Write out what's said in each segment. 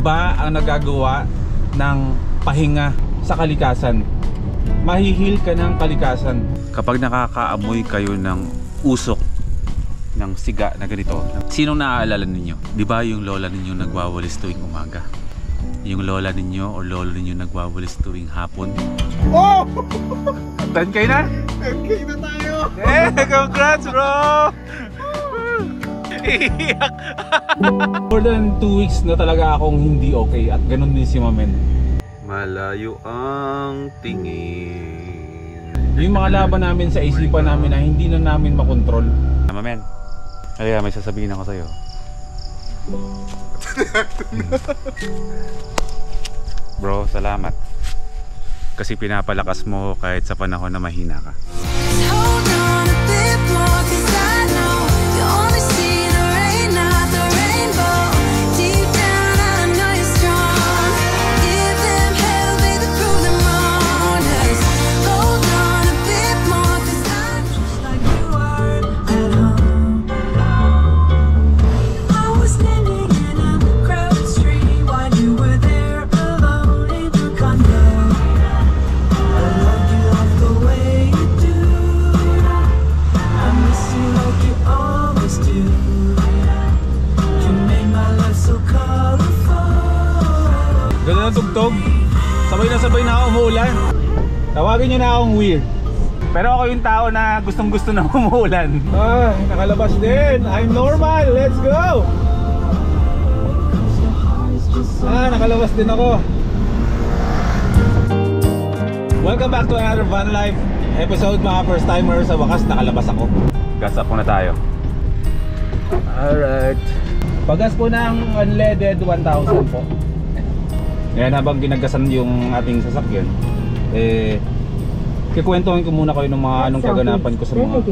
iba ang nagagawa ng pahinga sa kalikasan. Mahihil ka ng kalikasan. Kapag nakakaamoy kayo ng usok ng siga na ganito, sinong naaalala ninyo? Di ba yung lola ninyo nagwawalis tuwing umaga? Yung lola ninyo o lolo ninyo nagwawalis tuwing hapon? Oh! 10K na? 10K na tayo! Eh, congrats bro! Iiyak! More than 2 weeks na talaga akong hindi okay at ganun din si Mamen. Malayo ang tingin. Yung mga laban namin sa isipan namin na hindi na namin makontrol. Mamen, kaya may sasabihin ako sa'yo. Bro, salamat. Kasi pinapalakas mo kahit sa panahon na mahina ka. Ganda ng tugtog. Sabay na ako umuulan. Tawagin nyo na akong weird. Pero ako yung tao na gustong gusto na umuulan. Nakalabas din. I'm normal. Let's go. Nakalabas din ako. Welcome back to another van life episode mga first timers. Sa wakas nakalabas ako. Gas up muna tayo. Alright. Pagas po ng unleaded 1,000 po. Ngayon habang ginagasan yung ating sasakyan, kikwentuhin ko muna kayo ng mga anong kaganapan ko sa mga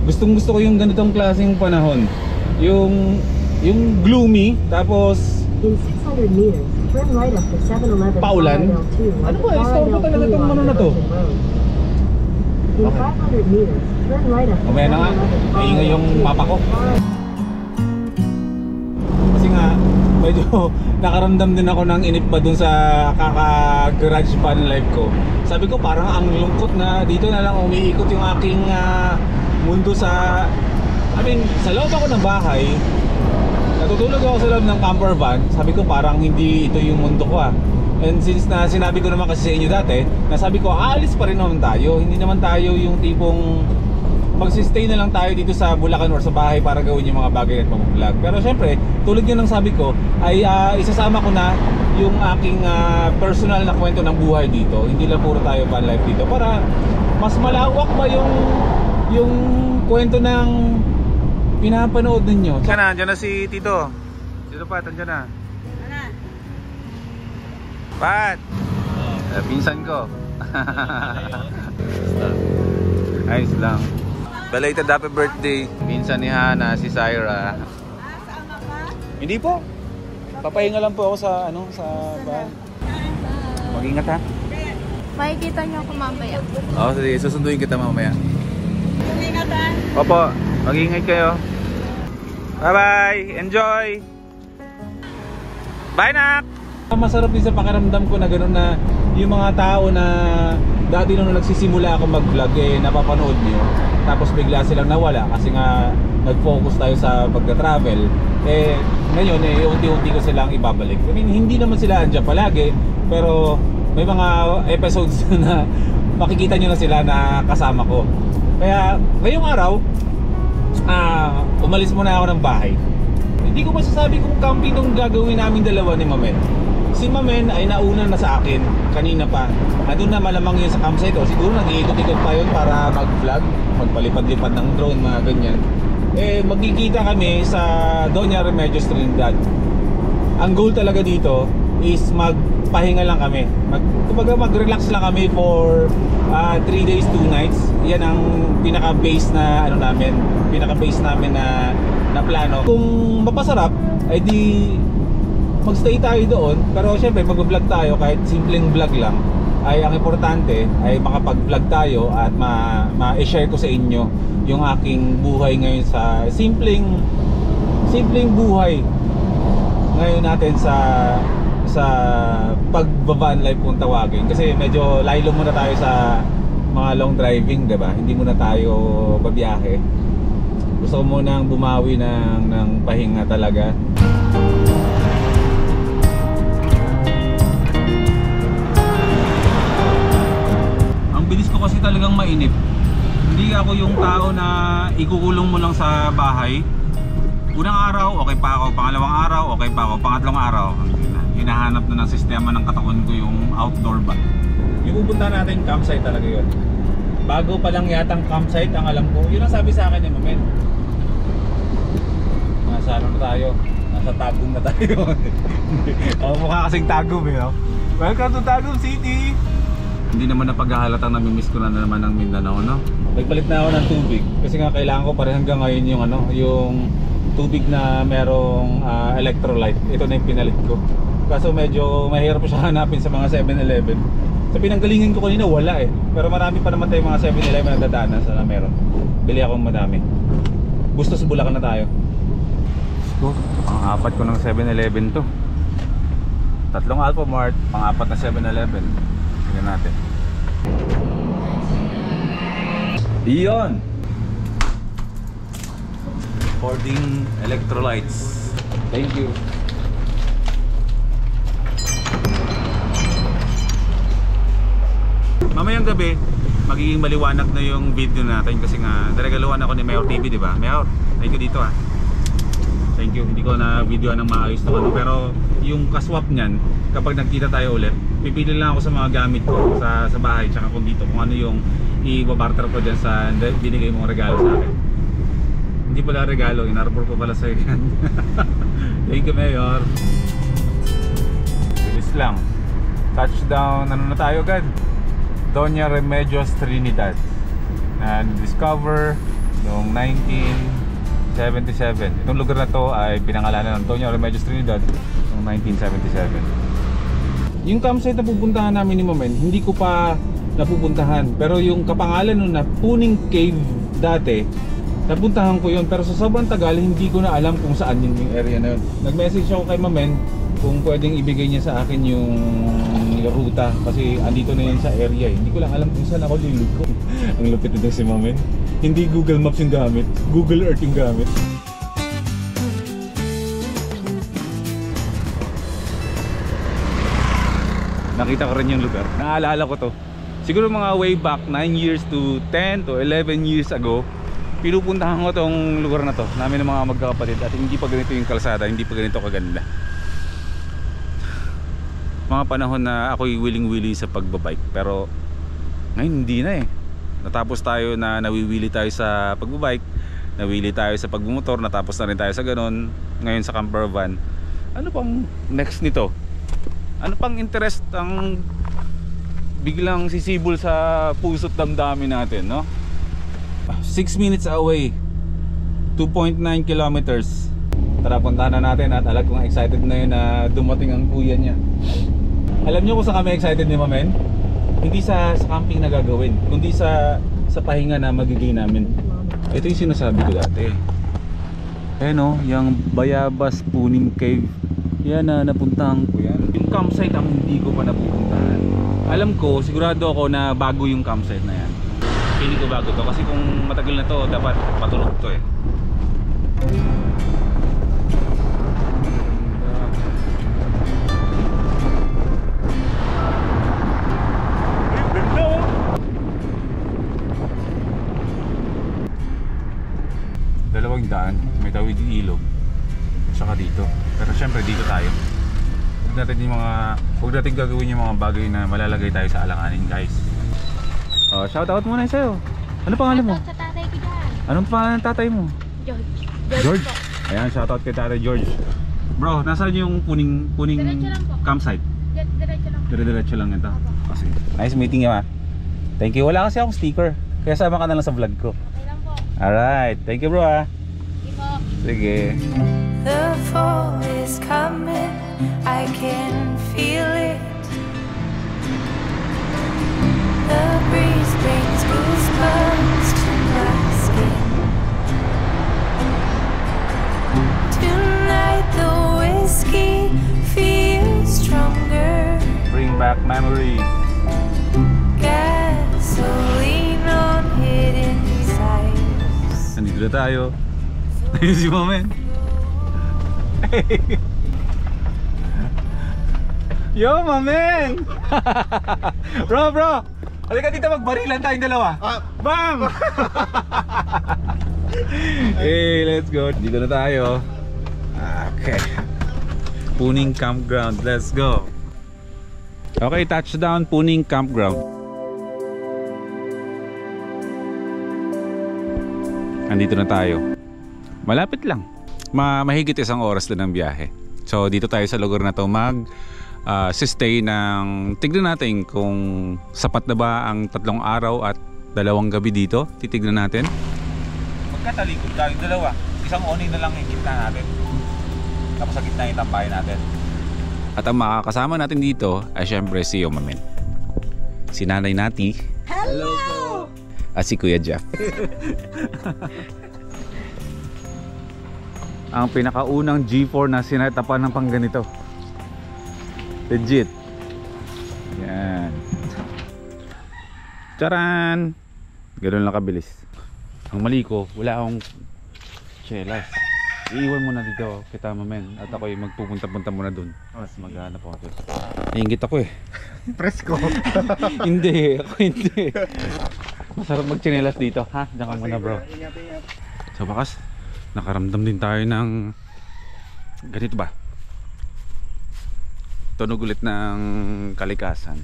gusto ko yung ganitong klaseng panahon, yung gloomy, tapos paulan. Ano ba? Istop ko talaga itong ano na to. Okay. Mamaya na nga, maingay yung mapa ko. Medyo nakaramdam din ako ng inip pa dun sa kaka-garage van life ko. Sabi ko parang ang lungkot na dito na lang umiikot yung aking mundo sa sa loob ako ng bahay. Natutulog ako sa loob ng camper van. Sabi ko parang hindi ito yung mundo ko And since na sinabi ko naman kasi sa inyo dati, nasabi ko aalis pa rin naman tayo. Hindi naman tayo yung tipong magsistay na lang tayo dito sa Bulacan or sa bahay para gawin yung mga bagay at mag-vlog. Pero syempre, tulad yun ng sabi ko, ay isasama ko na yung aking personal na kwento ng buhay dito. Hindi lang puro tayo van life dito. Para mas malawak ba yung kwento ng pinapanood ninyo. Diyan na si Tito. Tito Pat, andyan na. Pat! Pinsan ko. Ayos lang. Belated happy birthday. Minsan ni Hana, si Syra. Sama ka? Hindi po. Papahinga lang po ako sa sa van. Mag-ingat ha. Makikita niyo ako mamaya. Oo, sige. Susunduin kita mamaya. Mag-ingat ha. Opo. Mag-ingat kayo. Bye-bye. Enjoy. Bye, nak! Masarap din sa pakiramdam ko na gano'n na yung mga tao na dati nung nagsisimula ako mag-vlog napapanood nyo. Tapos bigla silang nawala kasi nga nag-focus tayo sa pagka-travel. Ngayon unti-unti ko silang ibabalik. Hindi naman sila andyan palagi, pero may mga episodes na makikita nyo na sila na kasama ko. Kaya ngayong araw, umalis muna ako ng bahay. Hindi ko masasabi kung camping nung gagawin namin dalawa ni Mamen. Si Mamen ay nauna na sa akin kanina pa. Andun na malamang yun sa campsite siguro nag-iikot-ikot pa yun para mag-vlog, magpalipad-lipad ng drone, mga ganyan. Magkikita kami sa Doña Remedios Trinidad. Ang goal talaga dito is magpahinga lang kami. Kumbaga mag-relax lang kami for 3 days 2 nights. Yan ang pinaka-base na pinaka-base namin na plano. Kung mapasarap ay di magstay tayo doon, pero syempre mag-vlog tayo kahit simpleng vlog lang. Ay ang importante ay makapag-vlog tayo at ma-share ko sa inyo yung aking buhay ngayon sa simpleng simpleng buhay ngayon natin sa pagbaban life kung tawagin, kasi medyo laylo muna tayo sa mga long driving, diba? Hindi muna tayo babiyahe. Gusto ko munang bumawi ng pahinga talaga. Ang bilis ko kasi talagang mainip. Hindi ako yung tao na ikukulong mo lang sa bahay. Unang araw, okay pa ako. Pangalawang araw, okay pa ako. Pangatlong araw, hinahanap na ng sistema ng katawan ko yung outdoor ba. Yung pupunta natin campsite talaga yun. Bago pa lang yatang campsite, ang alam ko, yun ang sabi sa akin ni Mamen. Nasa ano na tayo? Nasa Tagum na tayo. Mukha kasing Tagum eh. Oh. Welcome to Tagum City! Hindi naman napaghahalatang namimiss ko na naman ng Mindanao, no? Nagpalit na ako ng tubig kasi nga kailangan ko pa rin hanggang ngayon yung yung tubig na merong electrolyte. Ito na yung pinalit ko. Kaso medyo mahirap siya hanapin sa mga 7-Eleven. Sa pinanggalingan ko kanina wala eh. Pero marami pa naman tayong mga 7-Eleven na dadaanan sa meron. Bili akong madami. Bustos Bulacan na tayo. Pang-apat ko ng 7-Eleven to. 3 Alphamart, pang-apat na 7-Eleven. Tingnan natin. Iyon! Hoarding electrolytes. Thank you. Mamayang gabi, magiging maliwanag na yung video natin kasi nga naregaluhan ako ni Mayor TV, di ba? Mayor, thank you dito ah. Thank you. Hindi ko na video ng maayos na ano, pero yung kaswap niyan, kapag nagkita tayo ulit, pipili lang ako sa mga gamit ko sa bahay tsaka kung dito kung ano yung i-barter ko dyan sa binigay mong regalo sa akin. Hindi pala regalo, inarbor ko pala sa'yo yan. Thank you, Mayor. Bilis lang. Touchdown, ano na tayo agad? Doña Remedios Trinidad na discover noong 1977. Itong lugar na to ay pinangalanan ng Doña Remedios Trinidad noong 1977. Yung campsite na pupuntahan namin ni Mamen, hindi ko pa napupuntahan. Pero yung kapangalan nun na Puning Cave dati, napuntahan ko yun. Pero sa sobrang tagal, hindi ko na alam kung saan yung area na yun. Nag-message ako kay Mamen kung pwedeng ibigay niya sa akin yung ruta kasi andito na yun sa area eh. Hindi ko lang alam kung saan ako liliko. Ang lupit nito si Mamen. Hindi Google Maps yung gamit, Google Earth yung gamit. Nakita ko rin yung lugar. Naalala ko to. Siguro mga way back 9 years to 10 to 11 years ago, pinupuntahan ko tong lugar na to namin ng mga magkakapatid at hindi pa ganito yung kalsada, hindi pa ganito kaganda. Mga panahon na ako'y willing-willy sa pagbabike, pero ngayon hindi na eh. Natapos tayo na nawiwili tayo sa pagbabike, nawili tayo sa pagbumotor, natapos na rin tayo sa ganon. Ngayon sa camper van. Ano pang next nito? Ano pang interest ang biglang sisibol sa puso't damdamin natin, no? 6 minutes away, 2.9 kilometers. Tara, puntahan na natin at alam kong excited na yun na dumating ang kuya niya. Alam niyo kung saan kami excited ni Mamen? Hindi sa camping na gagawin, kundi sa pahinga na magiging namin. Ito yung sinasabi ko dati. No, yung Bayabas Puning Cave. Yan na napuntahan ko yan. Yung campsite ang hindi ko pa napupuntahan. Alam ko, sigurado ako na bago yung campsite na yan. Pili ko bago to kasi kung matagal na to, dapat patulog to eh. Dalawang daan, may tawid ilog saka dito, pero syempre dito tayo. Huwag natin gagawin yung mga bagay na malalagay tayo sa alanganin, guys. Shoutout muna sa'yo. Ano pangalan mo? Shoutout sa tatay ko dyan. Anong pangalan ng tatay mo? George. George? Ayan, shoutout kay tatay George. Bro, nasaan yung puning campsite? Diretso lang. Dire-diretso lang ito. Kasi nice meeting you, ha. Thank you. Wala kasi akong sticker, kaya sama ka na lang sa vlog ko. Okay lang po. Alright, thank you bro, ha. Sige po. Sige. The fall is coming, I can feel it. The breeze brings goosebumps to my skin. To back memories. Gasoline on hidden desires. Nandito na tayo. Ayun si Mamen. Yo, Mamen! Bro! Halika dito, magbarilan tayong dalawa. Bam! Hey, let's go. Dito na tayo. Okay. Puning Campground. Let's go. Okay, touchdown Puning Campground. Andito na tayo. Malapit lang. Mahigit isang oras din ang biyahe. So dito tayo sa lugar na to stay ng tignan natin kung sapat na ba ang 3 araw at 2 gabi dito. Titignan natin. Magkatalikod tayong dalawa. Isang awning na lang yung gitna natin. Tapos sa gitna yung tambayan natin. At ang makakasama natin dito ay syempre si Mamen. Si Nanay Nati. Hello po! At si Kuya Jeff. Ang pinakaunang G4 na sinatapan ng pangganito. Legit. Yan. Charan! Ganun lang kabilis. Ang mali ko, wala akong chelas. Iiwan mo na dito kita, Mamen. At ako'y magpupunta-punta muna dun. Mas maghanap ako. Nainggit ako eh. Presko. Hindi, ako hindi. Masarap magchinelas dito, ha? Diyan ka muna, bro. So bakas, nakaramdam din tayo ng ganito ba? Tunog ulit ng kalikasan.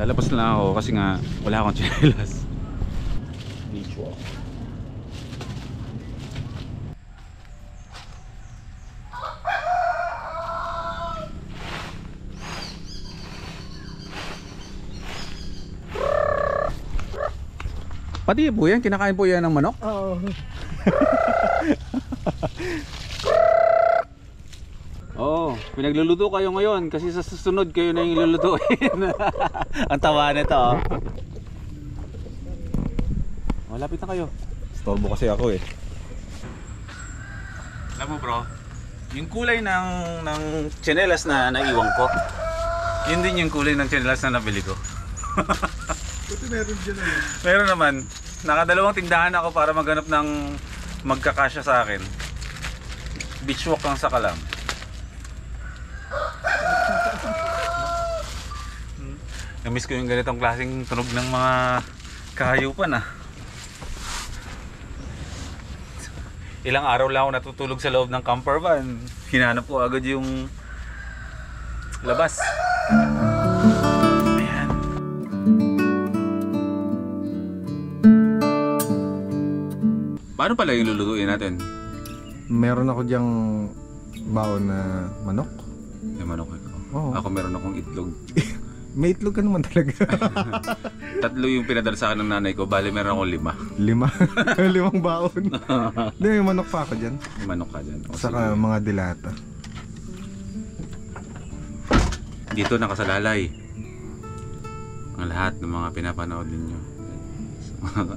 Lalabas lang ako kasi nga wala akong chinelas. Beach walk. Pati po yan, kinakain po yan ng manok? Oo. Oo, pinagluluto kayo ngayon kasi sa susunod kayo na yung lulutuin. Ang tawa nito. Oh, lapit na kayo. Storbo kasi ako eh. Alam mo bro, yung kulay ng tsinelas na naiwan ko, yun din yung kulay ng tsinelas na nabili ko. Buti meron dyan eh. Meron naman. Nakadalawang tindahan ako para maghanap ng magkakasya sa akin. Beach walk lang sa Kalam. Namiss ko yung ganitong klaseng tunog ng mga kahayupan ah. Ilang araw lang ako natutulog sa loob ng camper van. Hinanap ko agad yung labas. Ayan. Paano pala yung lulutuin natin? Meron ako dyang baon na manok. Yung manok ko. Oo. Ako meron akong itlog. May itlog ka naman talaga. 3 yung pinadala sa akin ng nanay ko, bali meron akong 5. 5. 5 baon. Hindi, may manok pa ako dyan. May manok ka dyan. O, Saka sige. mga dilata. Dito nakasalalay ang lahat ng mga pinapanood ninyo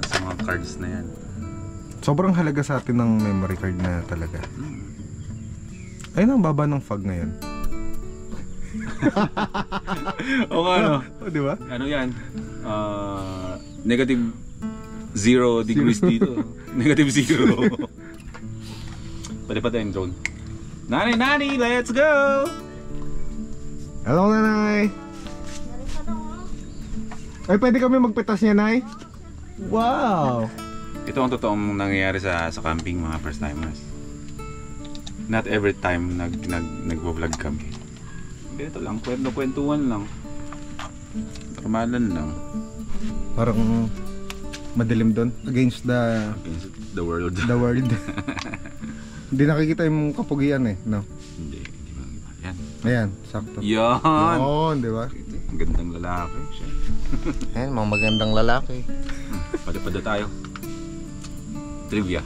sa mga cards na yan. Sobrang halaga sa atin ng memory card na talaga. Ayun ang baba ng fog ngayon. O ano? O, di ba? Ano yan? Negative 0 degrees dito. Negative 0. Pwede pa tayong drone. Nani, let's go! Hello, nanay! Ay, pwede kami magpitas niya, nay? Wow! Ito ang totoong nangyayari sa camping, mga first timers. Not every time nagvo-vlog kami. Ganito lang, kwentuhan lang. Normalan lang. Parang madilim doon. Against Against the world. the world. Hindi nakikita yung kapugian eh, no? Hindi ba? Yan. Ayan, sakto. Yan! Yun, di ba? Ang gandang lalaki siya. Ayan, mga magandang lalaki. Pada tayo. Trivia.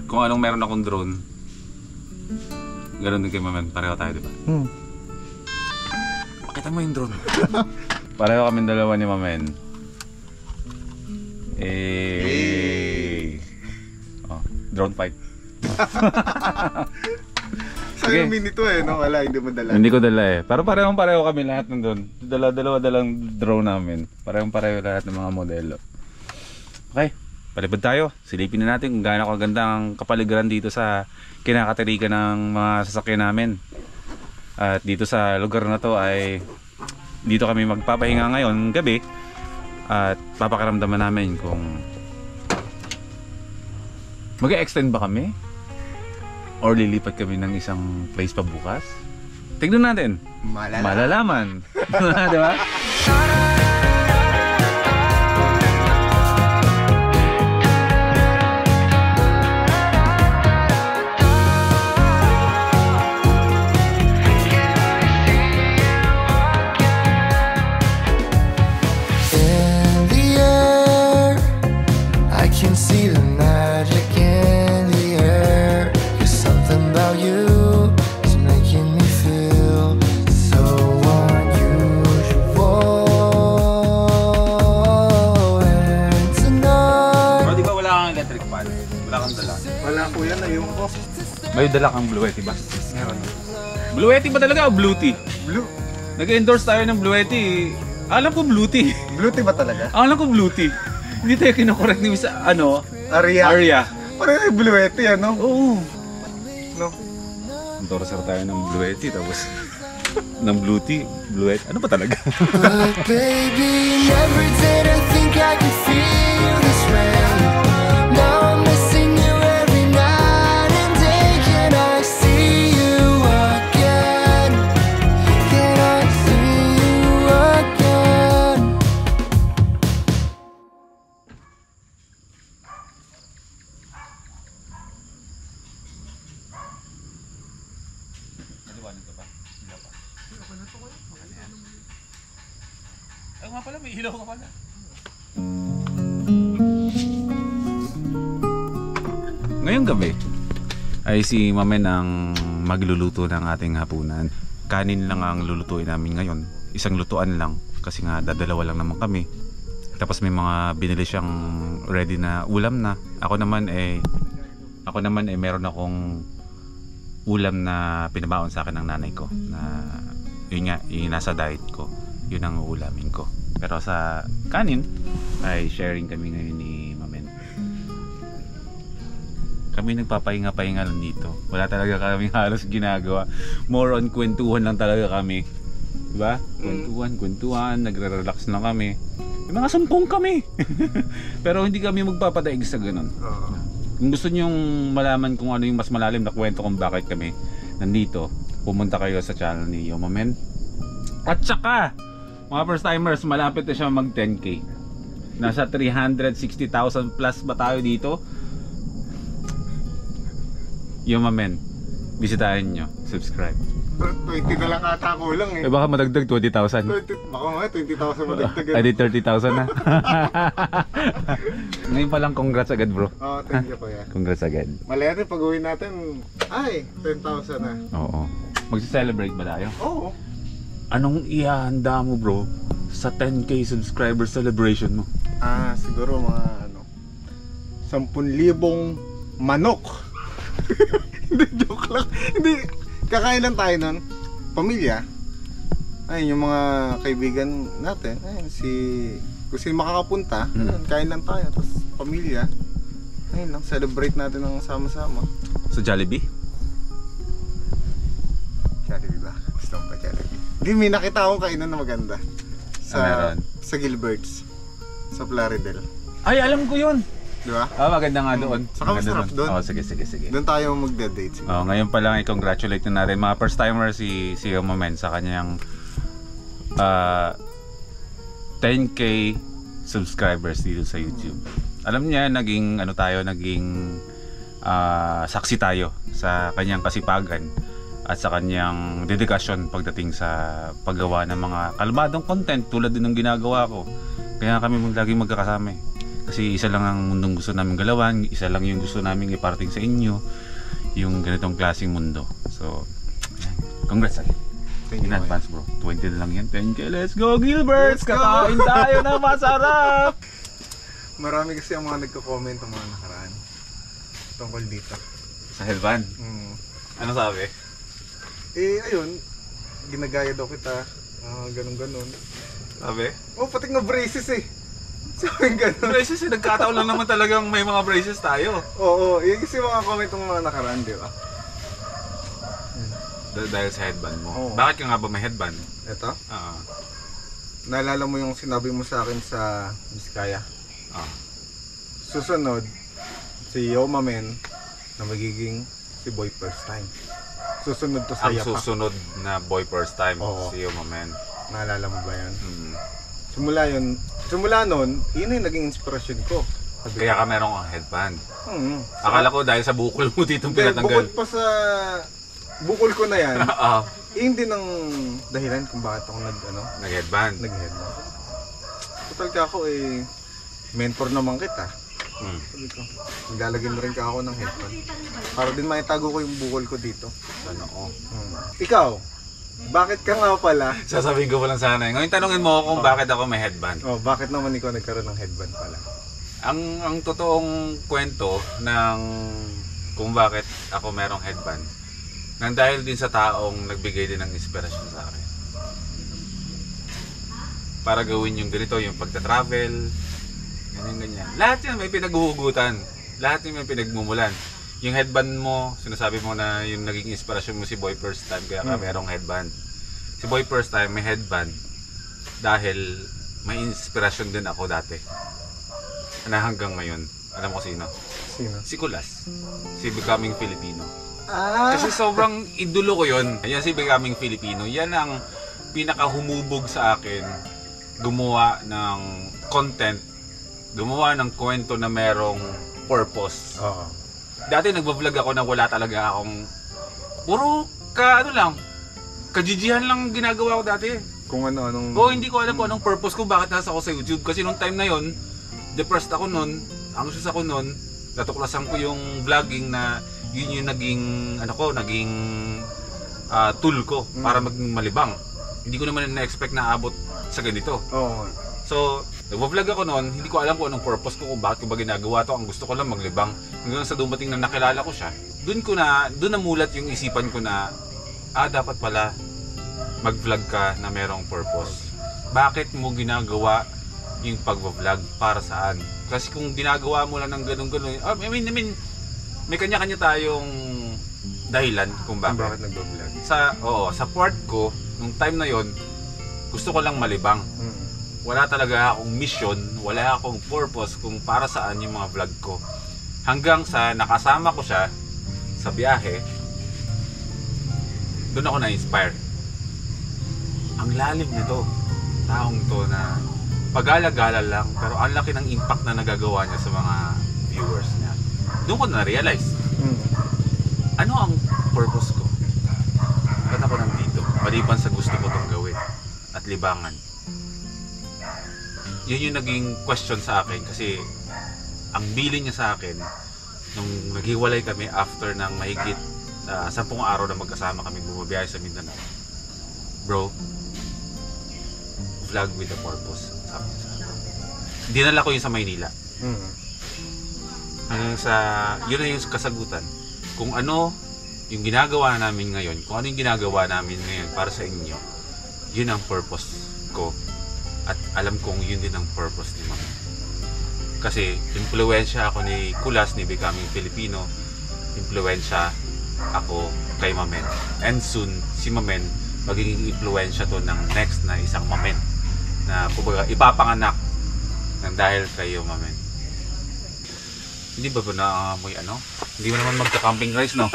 Kung anong meron akong drone, ganoon din kay Mamen. Pareho tayo, di ba? Pakita mo yung drone. Pareho kami dalawa ni Mamen. Oh, drone fight. Sige. yung mini to eh, no? Wala, hindi mo dala. Hindi ko dala eh. Pero parehong-pareho kami lahat nandun. Dalawa dalang drone namin. Parehong-pareho lahat ng mga modelo. Okay, palibad tayo. Silipin na natin kung gaano kaganda ang kapaligiran dito sa kinakatirikan ng mga sasakyan namin. At dito sa lugar na to ay dito kami magpapahinga ngayon gabi. At papakiramdaman namin kung mag-e-extend ba kami? Or lilipat kami ng isang place pa bukas? Tignan natin. Malalaman. Di ba? In the air, I can see the magic in the air. There's something about you, it's making me feel so unusual. And tonight, Pero di ba wala kang electric fan? Wala kang dala? Wala po yan, ayun ko. May dala kang Bluetti ba? Meron. Bluetti ba talaga o Blue Tea? Blue. Nag-endorse tayo ng Bluetti. Alam ko Blue Tea. Blue tea ba talaga? Alam ko Blue Tea. Hindi tayo kinokorek ni Miss Aria. Aria. Parang yung Bluetti, ano? Oo. No? Endorser tayo ng Bluetti tapos ng Blue Tea. Bluetti. Ano ba talaga? but baby, never did I think I could feel this way. Now I'm missing you every night and day. Can I see you again? Can I see you again? Ay nga pala, may ilaw ka pala. Ngayong gabi ay si Mamen ang magluluto ng ating hapunan. Kanin lang ang lulutuin namin ngayon. Isang lutuan lang kasi nga dadalawa lang naman kami. Tapos may mga binili siyang ready na ulam na. Ako naman meron akong ulam na pinabaon sa akin ng nanay ko na yun nga, yung nasa diet ko. Yun ang ulamin ko. Pero sa kanin ay sharing kami ngayon ni Mamen. Kami nagpapahinga-pahinga lang dito. Wala talaga kami halos ginagawa. More on kwentuhan lang talaga kami. Diba? Kwentuhan, nagre-relax lang kami. May mga sumpong kami. Pero hindi kami magpapadaig sa ganun. Kung gusto nyong malaman kung ano yung mas malalim na kwento kung bakit kami nandito, pumunta kayo sa channel ni Yomamen. At saka, mga first timers, malapit na siya mag 10k. Nasa 360,000 plus ba tayo dito? Yomamen, bisitahin nyo, subscribe. 20 na lang ata kulang eh. Eh baka madagdag 20,000. 20, baka nga 20,000 madagdag. I did 30,000 na. Ngayon pa lang, congrats agad bro. Oh, thank you kuya. Congrats agad. Malaya rin pag uwi natin, ay, 10,000 na. Oo. Magsi-celebrate ba tayo? Oo. Anong ihahanda mo bro sa 10k subscriber celebration mo? Siguro mga 10,000 manok. Hindi, joke lang. Hindi, kakain lang tayo nun. Pamilya. Ayun, yung mga kaibigan natin. Ayun, kung sino makakapunta, ayun, kain lang tayo. Tapos pamilya. Ayun lang, celebrate natin ng sama-sama. Sa Jollibee? Jollibee ba? Gusto mo ba Jollibee? Hindi, may nakita akong kainan na maganda. Meron? Sa Gilbert's. Sa Plaridel. Ay, alam ko yun! Di ba? Maganda nga doon. Saka Maganda masarap doon. Sige. Doon tayo magde-date. Ngayon pa lang i-congratulate na natin mga first timer si Yomamen sa kanyang 10k subscribers dito sa YouTube. Alam niya, naging saksi tayo sa kanyang kasipagan at sa kanyang dedikasyon pagdating sa paggawa ng mga kalmadong content tulad din ng ginagawa ko. Kaya kami laging magkakasama eh. Kasi isa lang ang mundong gusto namin galawan, isa lang yung gusto namin iparating sa inyo, yung ganitong klaseng mundo. So, congrats again. In advance bro, 20 na lang yan, 10k, let's go Gilbert's! Kakain tayo na masarap! Marami kasi ang mga nagko-comment ng mga nakaraan tungkol dito. Sa Helvan? Mm. Ano sabi? Ayun, ginagaya daw kita. Ganun-ganun. Sabi? Pati nga braces eh. Sabi ganun. Braces eh, nagkataon lang naman talagang may mga braces tayo. Oo, yung kasi mga comment ng mga nakaraan, di ba? Dahil sa headband mo. Oo. Bakit ka nga ba may headband? Ito, Oo. naalala mo yung sinabi mo sa akin sa Vizcaya? Oo. Susunod, si Yoma Men na magiging si Boy First Time. Susunod to sa Ang Yapak. susunod na boy first time, Oo. si Yoma Men. Naalala mo ba yan? Mm. Simula nun, yun yung naging inspirasyon ko. Sabi Kaya ko, ka meron kang headband. Akala Akala ko dahil sa bukol mo dito Hindi, pinatanggal. bukod pa sa bukol ko na yan, Oo. yun din ang dahilan kung bakit ako Nag-headband. nag-headband. Total ka ako mentor naman kita. Mm. Sabi ko, maglalagyan na rin ka ako ng headband. Para din maitago ko yung bukol ko dito. Ano ko? Ikaw, bakit ka nga pala? Sasabihin ko pa lang sana. Ngayon tanungin mo kung bakit ako may headband. Bakit naman ikaw nagkaroon ng headband pala? Ang totoong kwento ng kung bakit ako merong headband nang dahil din sa taong nagbigay din ng inspirasyon sa akin. Para gawin yung ganito, yung pagta-travel, ganyan. Lahat yan may pinaghuhugutan. Lahat yan may pinagmumulan. Yung headband mo, sinasabi mo na yung naging inspirasyon mo si Boy First Time kaya ka merong headband. Si Boy First Time may headband dahil may inspirasyon din ako dati. Na hanggang ngayon, alam ko sino? Sino? Si Kulas. Si Becoming Filipino. Ah! Kasi sobrang idolo ko yun. Ayan si Becoming Filipino. Yan ang pinakahumubog sa akin gumawa ng content, gumawa ng kwento na merong purpose. Oo. Dati nagbablog ako na wala talaga akong puro kajijihan lang ginagawa ko dati. Kung ano-anong... Hindi ko alam kung anong purpose ko, bakit nasa ako sa YouTube. Kasi nung time na yon, depressed ako nun, anxious ako nun, natuklasan ko yung vlogging na yun yung naging tool ko para maging malibang. Hindi ko naman na-expect na abot sa ganito. Oo. So, nagvo-vlog ako noon, hindi ko alam kung anong purpose ko, kung bakit ko ba ginagawa to. Ang gusto ko lang maglibang. Hanggang sa dumating na nakilala ko siya, doon namulat yung isipan ko na dapat pala mag-vlog ka na merong purpose. Bakit mo ginagawa yung pag-vlog? Para saan? Kasi kung ginagawa mo lang ng ganun-ganun, I mean, may kanya-kanya tayong dahilan kung bakit. nagbo-vlog. Sa part ko, nung time na yon, gusto ko lang malibang. Wala talaga akong mission, wala akong purpose kung para saan yung mga vlog ko. Hanggang sa nakasama ko siya sa biyahe, doon ako na-inspire. Ang lalim nito, taong to na pag-alagala lang, pero ang laki ng impact na nagagawa niya sa mga viewers niya. Doon ko na-realize, ano ang purpose ko? Ba't ako nandito? Maliban sa gusto ko itong gawin at libangan. Yun yung naging question sa akin kasi ang bilin niya sa akin nung naghiwalay kami after ng mahigit 10 araw na magkasama kami bumabiyahe sa Mindanao. Bro, vlog with a purpose. Sabi niya sa akin. Dinala ko yun sa Maynila. Hanggang sa, yun na yung kasagutan. Kung ano yung ginagawa namin ngayon, kung ano yung ginagawa namin ngayon para sa inyo, yun ang purpose ko. At alam kong yun din ang purpose ni Mama. Kasi impluwensya ako ni Kulas, ni Becoming Filipino. Impluwensya ako kay Mamen. And soon, si Mamen, magiging impluwensya to ng next na isang Mamen. Na kumbaga, ipapanganak ng dahil kayo, Mamen. Hindi ba naamoy ano? Hindi mo naman magka-camping rice, no?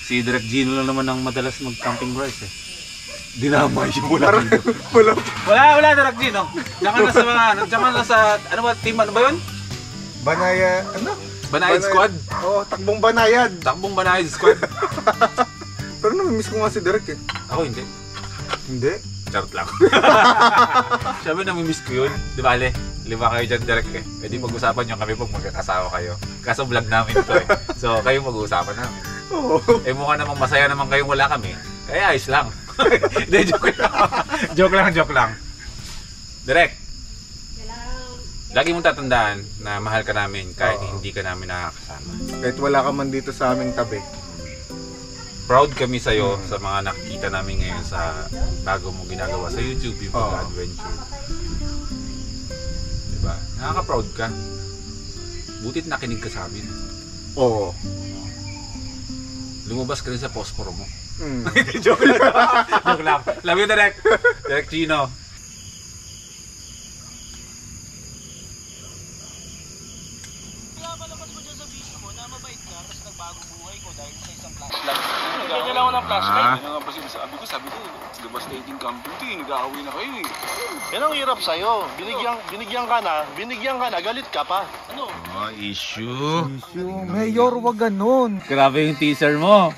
Si Direk Gino lang naman ang madalas mag-camping rice, eh. Dinamay yung wala dito. Wala Direk Gino. Diyan ka na sa, ano ba, team, ano ba yun? Banaya, Banayad Squad? Oo, takbong banayad. Takbong Banayad Squad. Pero namimiss ko nga si Derek eh. Ako hindi. Hindi? Charot lang. Sabi namimiss ko yun. Di ba, lima kayo dyan Direk eh. Pwede pag-usapan nyo kami pag magkakasawa kayo. Kaso vlog namin ito eh. So kayo mag-uusapan namin. Oo. Mukha namang masaya naman kayong wala kami. Kaya ayos lang. Hindi, joke lang. Direk, lagi mong tatandaan na mahal ka namin kahit hindi ka namin nakakasama. Kahit wala ka man dito sa aming tabi. proud kami sa'yo sa mga nakikita namin ngayon sa bago mong ginagawa sa YouTube, yung pag-adventure. Diba? Nakaka-proud ka. Butit nakinig ka sa amin. Oo. Lumabas ka rin sa posporo mo. Mm. Joke lang. Joke lang. Love you, Direk. Direk Chino. Ganyan lang ako ng flashlight. Yan nga pa sinasabi ko. Sabi ko, devastating camping to eh. Nag-aaway na kayo eh. Yan ang hirap sa'yo. Binigyan ka na, galit ka pa. Ano? Issue. Mayor, wag ganun. Grabe yung teaser mo.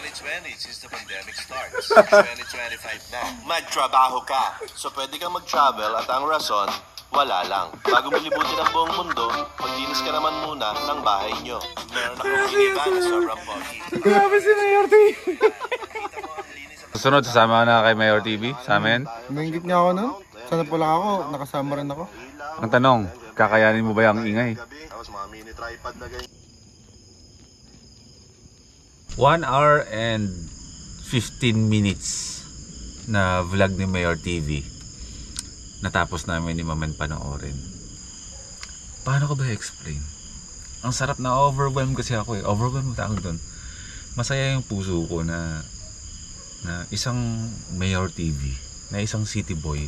2020 since the pandemic starts. 2025 na. Magtrabaho ka. So pwede kang mag-travel at ang rason, wala lang. Bago mo libutin ang buong mundo, maglinis ka naman muna ng bahay nyo. Meron akong iniba na sobrang pogi. Grabe si Mayor TV. Susunod, sasama ka na kay Mayor TV sa amin. Nainggit niya ako nun. Sana pala ako, nakasama rin ako. Ang tanong, kakayanin mo ba yung ingay? Tapos mga mini tripod na ganyan. 1 hour and 15 minutes na vlog ni Mayor TV. Natapos namin ni Mamen panoorin. Paano ko ba i-explain? Ang sarap na overwhelmed kasi ako eh. Overwhelmed tawag doon. Masaya yung puso ko na isang Mayor TV, na isang city boy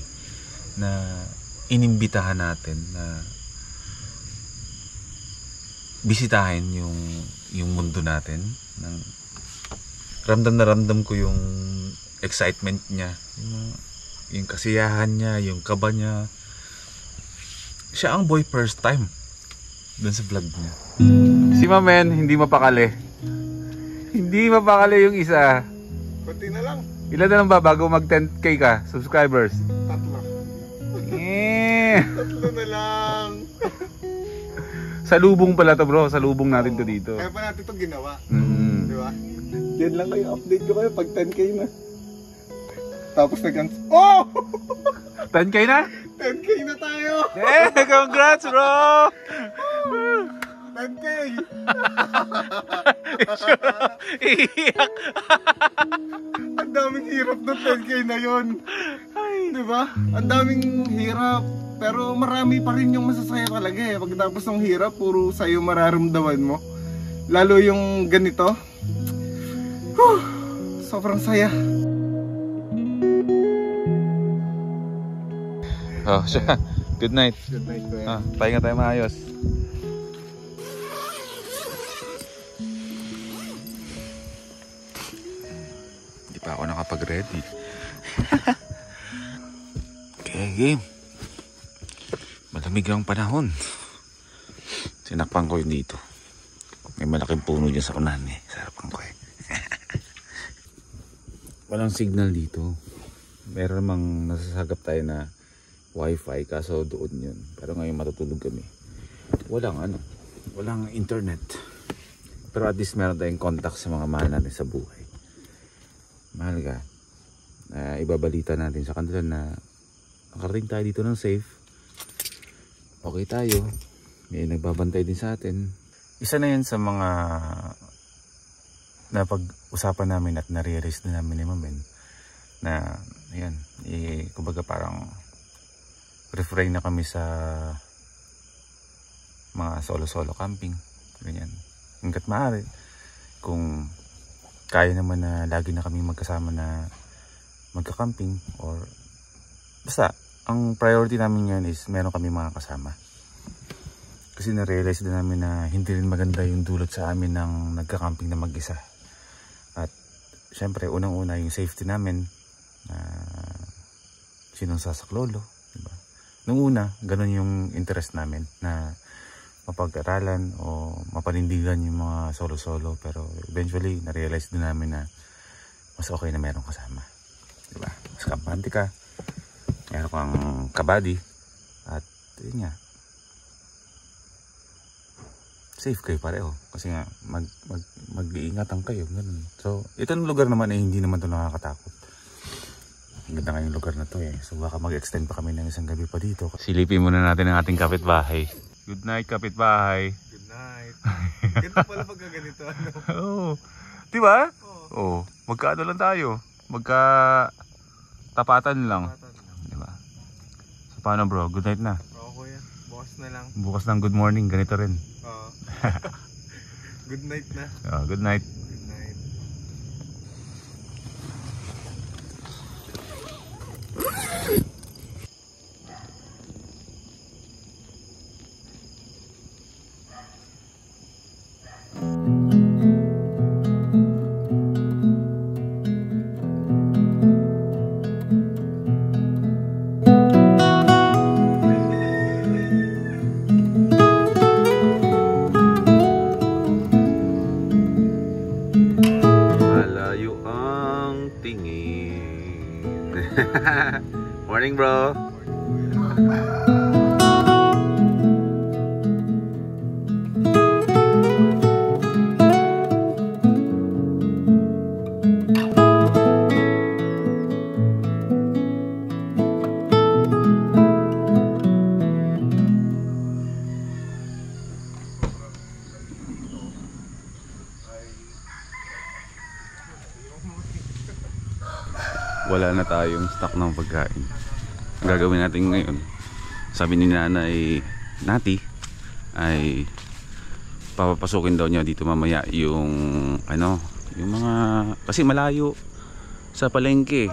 na inimbitahan natin na bisitahin yung mundo natin. Ramdam na ramdam ko yung excitement niya, yung kasiyahan niya, yung kaba niya. Siya ang boy first time dun sa vlog niya. Si Mamen hindi mapakali. Hindi mapakali yung isa. Kunti na lang. Ilan na lang ba bago mag 10k ka subscribers? 3. Eh. 3 na lang. Salubong pala to bro, salubong natin to dito. Kaya pa natin ito ginawa. Mm. Di ba? Yan lang kayo, update ko kayo pag 10k na. Tapos oh! 10k na? 10k na tayo! Eh, congrats bro! 10k! Iiyak! Ang daming hirap ng 10k na yun. Di ba? Ang daming hirap. Pero marami pa rin yung masasaya talaga eh. Pagkatapos ng hirap, puro sa'yo mararamdaman mo. Lalo yung ganito. Sobrang saya. Oh, siya. Good night. Good night, kuya. Pahinga tayo maayos. Hindi pa ako nakapag-ready. Okay, game. Malamig ang panahon. Sinakpan ko yun dito. May malaking puno dyan sa unahan eh. Sarapan ko eh. Walang signal dito. Meron namang nasasagap tayo na wifi kaso doon yun. Pero ngayon matutulog kami. Walang internet. Pero at least meron tayong contact sa mga mahal natin sa buhay. Mahal ka. Ibabalita natin sa kanila na nakarating tayo dito ng safe. Okay tayo. May nagbabantay din sa atin. Isa na yan sa mga napag-usapan namin at na-realize na namin ni Mamen na ayan, kumbaga parang refrain na kami sa mga solo-solo camping. Ganyan. Hanggat maaari. Kung kaya naman na lagi na kami magkasama na magka-camping or basta, ang priority namin ngayon is meron kami mga kasama. Kasi na-realize din namin na hindi rin maganda yung dulot sa amin ng nagka-camping na mag-isa. At syempre, unang-una yung safety namin. Sinong sasaklolo, diba? Nung una, ganun yung interest namin na mapag-aralan o mapanindigan yung mga solo-solo. Pero eventually, na-realize din namin na mas okay na meron kasama. Diba? Mas kampante ka. Meron kang kabady. At yun nga. Safe kayo pareho. Kasi nga, mag-iingatan kayo. Ganun. So, itong lugar naman ay hindi naman ito nakakatakot. Ang ganda nga yung lugar na to eh. So baka mag-extend pa kami ng isang gabi pa dito. Silipin muna natin ang ating kapitbahay. Good night, kapitbahay. Good night. Ganda pala pagka ganito. Oo. Diba? Oh, magkaano lang tayo? Magka tapatan lang. Diba? So paano bro? Good night na. Oo kuya, bukas na lang. Bukas ng good morning, ganito rin. Oo. Good night na. Good night. Good night. Malayo ang tingin. Morning bro. Wala na tayong stock ng pagkain. Ang gagawin natin ngayon, sabi ni Nanay Nati ay papapasukin daw niya dito mamaya yung ano, yung mga, kasi malayo sa palengke,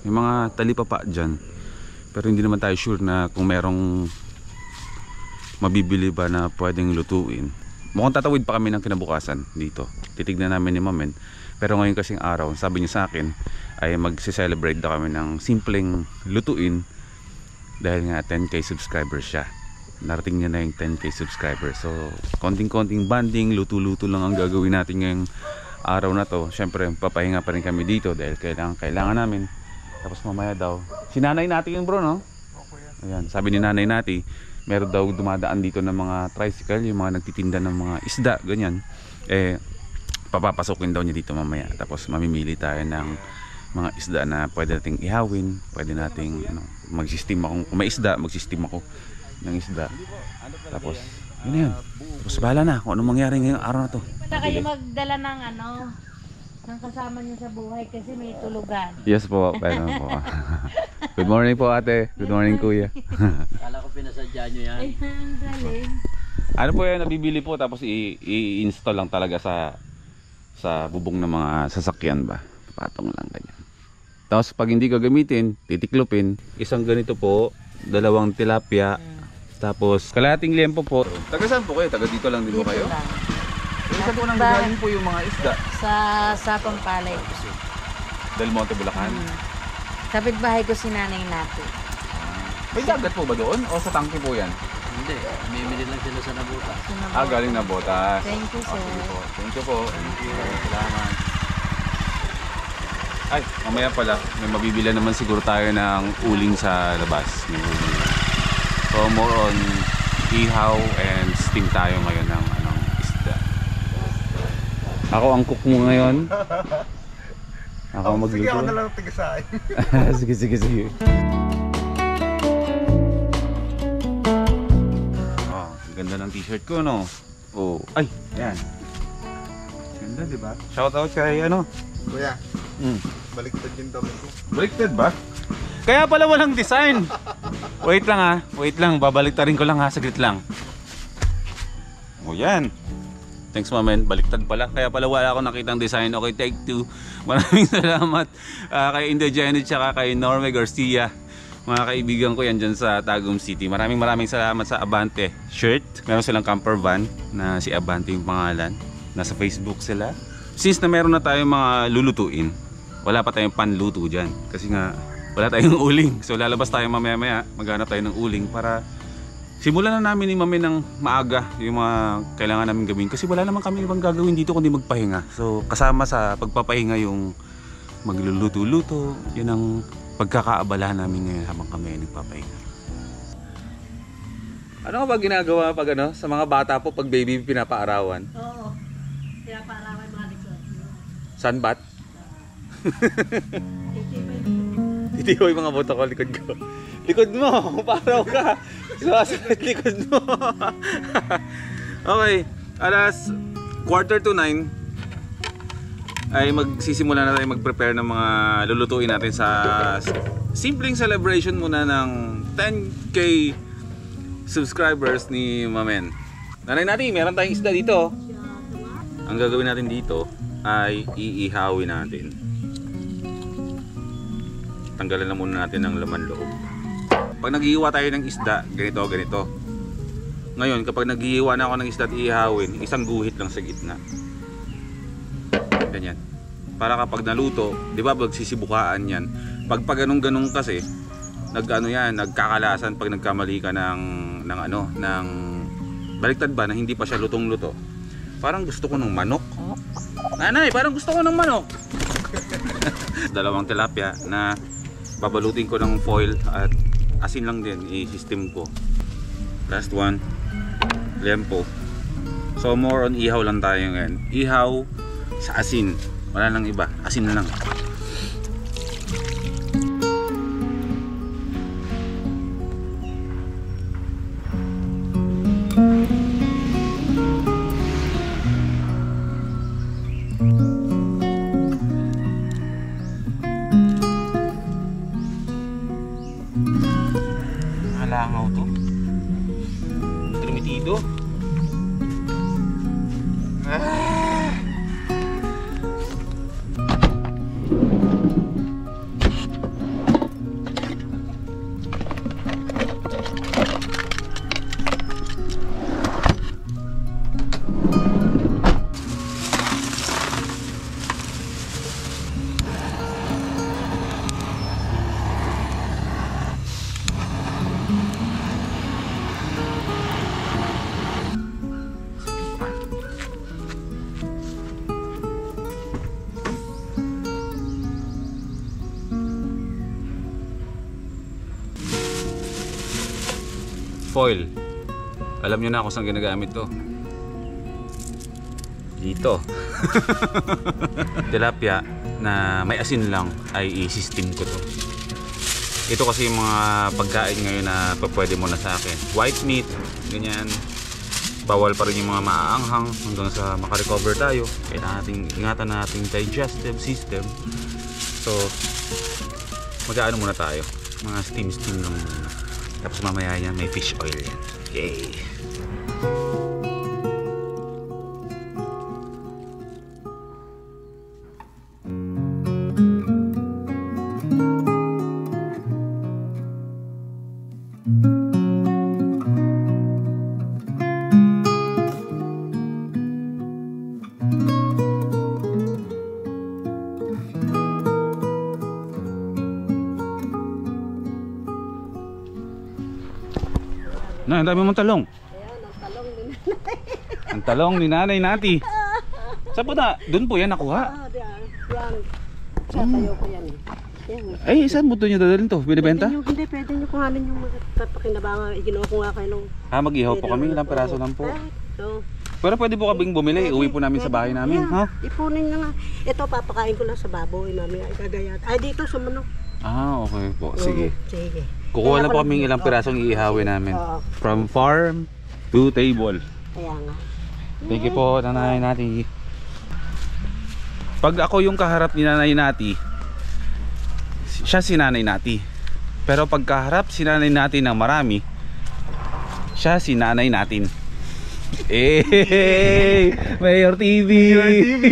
yung mga talipapa dyan. Pero hindi naman tayo sure na kung merong mabibili ba na pwedeng lutuin. Mukhang tatawid pa kami ng kinabukasan dito. Titignan namin ni Mamen. Pero ngayon kasing araw, sabi niya sa akin ay magse-celebrate daw kami ng simpleng lutuin dahil nga 10k subscribers siya. Narating niya na yung 10k subscribers. So konting-konting banding, luto-luto lang ang gagawin natin ngayong araw na to. Syempre papahinga pa rin kami dito dahil kailangan namin. Tapos mamaya daw, si Nanay Nati yun bro, no? Ayan, sabi ni Nanay Nati, meron daw dumadaan dito ng mga tricycle, yung mga nagtitinda ng mga isda, ganyan. Papapasukin daw niya dito mamaya. Tapos mamimili tayo ng mga isda na pwede nating ihawin, pwede nating mag-steam ako. Kung may isda, mag-steam ako ng isda. Tapos yun na yun. Tapos bahala na kung anong mangyari ngayong araw na to. Wala kayo magdala ng ng kasama niyo sa buhay kasi may tulugan. Yes po, pero po. Good morning po ate. Good morning kuya. Kala ko pinasadya nyo yan. Ay, ang galing. Ano po yan, nabibili po tapos i-install lang talaga sa bubong ng mga sasakyan ba. Patong lang ganyan. Tapos pag hindi gagamitin, titiklopin. Isang ganito po, 2 tilapia. Tapos kalahating liempo po. Taga saan po kayo? Taga dito lang din po kayo? Lang. Saan po nang galing po yung mga isda? Sa Pampalay. Del Monte, Bulacan? Kapit-bahay ko si Nanay Nati. May dagat po ba doon? O sa tangke po yan? Hindi, mimili lang sila sa nabuta. Galing na botas. Thank you, sir. Thank you po. Thank you. Salamat. Ay, mamaya pala, may mabibila naman siguro tayo ng uling sa labas. So more on ihaw and steam tayo ngayon ng isda. Ako ang cook mo ngayon. Ako magluto. Sige, ako na lang tigasain. Sige. Ganda ng t-shirt ko, no? Oh, ay, yan. Ganda, di ba? Shout out kay Kuya, baliktad yung damit ko. Baliktad ba? Kaya pala walang design. Wait lang, babaliktarin ko lang ha, saglit lang. Oh, yan. Thanks Mamen, baliktad pala. Kaya pala wala akong nakitang design. Okay, take 2. Maraming salamat kay India Janet tsaka kay Norme Garcia. Mga kaibigan ko yan dyan sa Tagum City. Maraming salamat sa Abante shirt. Meron silang camper van na si Abante yung pangalan. Nasa Facebook sila. Since na meron na tayong mga lulutuin, wala pa tayong panluto dyan. Kasi nga wala tayong uling. So lalabas tayo mamaya-maya, maghanap tayo ng uling para simulan na namin ni Mami ng maaga yung mga kailangan namin gawin. Kasi wala naman kami ibang gagawin dito kundi magpahinga. So kasama sa pagpapahinga yung magluluto-luto. Yun ang pagkakaabala namin ngayon habang kami nagpapahinga. Ano ka ba ginagawa pag sa mga bata po pag baby pinapaarawan? Oo. Pinapaarawan mga likod. Sunbat? Titiyo yung mga boto ko likod ko. Likod mo! Paraw ka! Sumasakit likod mo! Okay. 8:45. ay magsisimula na tayo mag-prepare ng mga lulutuin natin sa simpleng celebration muna ng 10k subscribers ni Mamen. Nanay natin, meron tayong isda dito. Ang gagawin natin dito ay iihawin natin. Tanggalan na muna natin ng laman loob. Pag naghihiwa tayo ng isda, ganito. Ngayon, kapag naghihiwa na ako ng isda at iihawin, isang guhit lang sa gitna. Ganyan. Para kapag naluto, di ba magsisibukaan yan. Pag ganun-ganun kasi, nagkakalasan pag nagkamali ka ng baliktad ba na hindi pa siya lutong-luto. Parang gusto ko ng manok. Nanay, parang gusto ko ng manok. Dalawang tilapia na babalutin ko ng foil at asin lang din i-system ko. Last one, lempo. So more on ihaw lang tayo ngayon. Ihaw sa asin. Wala lang iba, asin lang. Langaw to. Trimitido. Foil. Alam nyo na kung saan ginagamit to. Dito. Tilapia na may asin lang ay i-system ko to. Ito kasi yung mga pagkain ngayon na pwede mo na sa akin. White meat, ganyan. Bawal pa rin yung mga maaanghang hanggang sa makarecover tayo. Kailangan ingatan na ating digestive system. So, mag-aano muna tayo. Mga steam lang muna. Tapos mamaya yan may fish oil yan. Okay. Na, ang dami mong talong. Ayan, ang talong din. Ang talong ni Nanay Nati. Saan po na? Doon po yan nakuha. Yan. Sa tayo ko yan. Yan. Ay, saan mo doon nyo dadalhin to? Binibenta? Hindi, pwede nyo kuhanin yung papakinabangan. Ginawa ko nga kayo nung... Mag-ihaw po kami. Ilang peraso lang po. So, Pero pwede po kaming bumili. Uwi po namin sa bahay namin. Yeah, ipunin na nga. Ito, papakain ko lang sa baboy. Mami, ikagayat. Ay, dito sa manok. Okay po. Sige. Sige. Kukuha lang po kaming ilang pirasong iihawin namin. From farm to table. Kaya nga. Thank you po, Nanay Nati. Pag ako yung kaharap ni Nanay Nati, siya si Nanay Nati. Pero pag kaharap si Nanay Nati ng marami, siya si Nanay natin. Hey! Mayor TV! Mayor TV!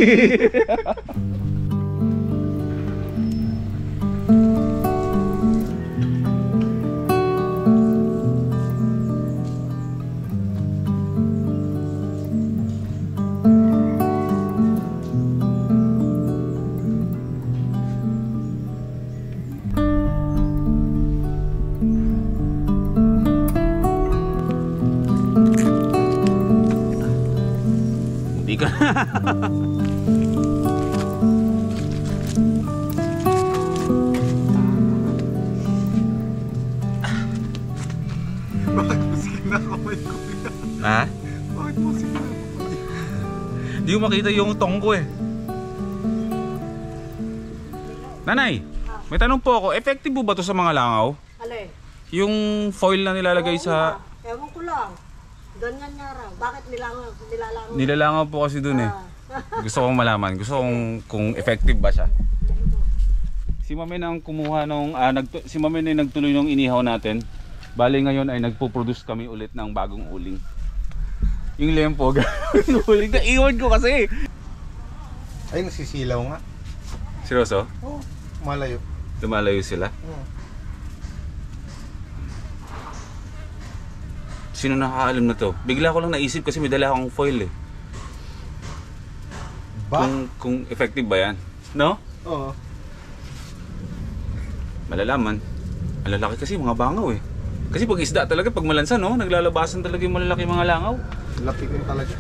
Hindi ka. Bakit mo sinakamay ko yan? Ha? Bakit mo sinakamay? Di ko makita yung tong ko eh. Nanay, may tanong po ako. Effective po ba to sa mga langaw? Alay. Yung foil na nilalagay sa... Ewan ko lang. Ganyan nga raw. Bakit nilalangaw? Nilalangaw po kasi dun eh. Gusto kong malaman, gusto kung effective ba siya. Si Mamen ang kumuha nung si Mamen ay nagtuloy nung inihaw natin. Bali ngayon ay nagpo-produce kami ulit ng bagong uling. Yung lempog, yung uling na iwan ko kasi. Ay, nasisilaw nga. Seryoso? Oo, malayo. Lumalayo sila? Oo. Sino nakakaalam na to? Bigla ko lang naisip kasi may dala akong foil eh. Ba? Kung effective ba yan? No? Oo. Malalaman. Malalaki kasi mga bangaw eh. Kasi pag isda talaga, pag malansa no, naglalabasan talaga yung malalaki mga langaw. Laki ko talaga.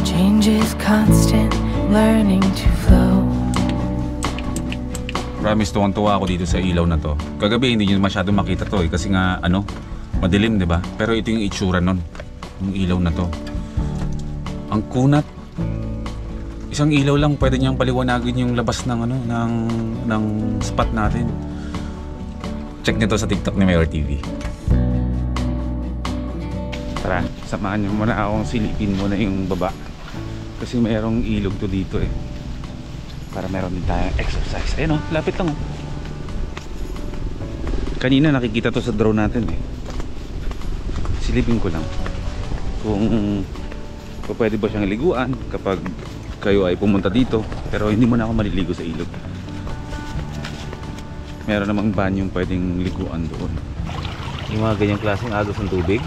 Change is constant, learning to flow. Promise, tuwang-tuwa ako dito sa ilaw na to. Kagabi hindi nyo masyado makita to eh, kasi nga madilim, 'di ba? Pero ito yung itsura nun, yung ilaw na to. Ang kunat. Isang ilaw lang pwede niyang paliwanagin yung labas ng ng spot natin. Check nito sa TikTok ni Mayor TV. Tara, samahan niyo muna akong silipin muna yung baba. Kasi mayroong ilog to dito eh. Para meron din tayong exercise. Ayun lapit lang Kanina nakikita to sa drone natin eh. Silipin ko lang kung pwede ba siyang liguan kapag kayo ay pumunta dito. Pero hindi mo na ako maliligo sa ilog. Meron namang banyong pwedeng liguan doon. Yung mga ganyang klaseng agos ng tubig,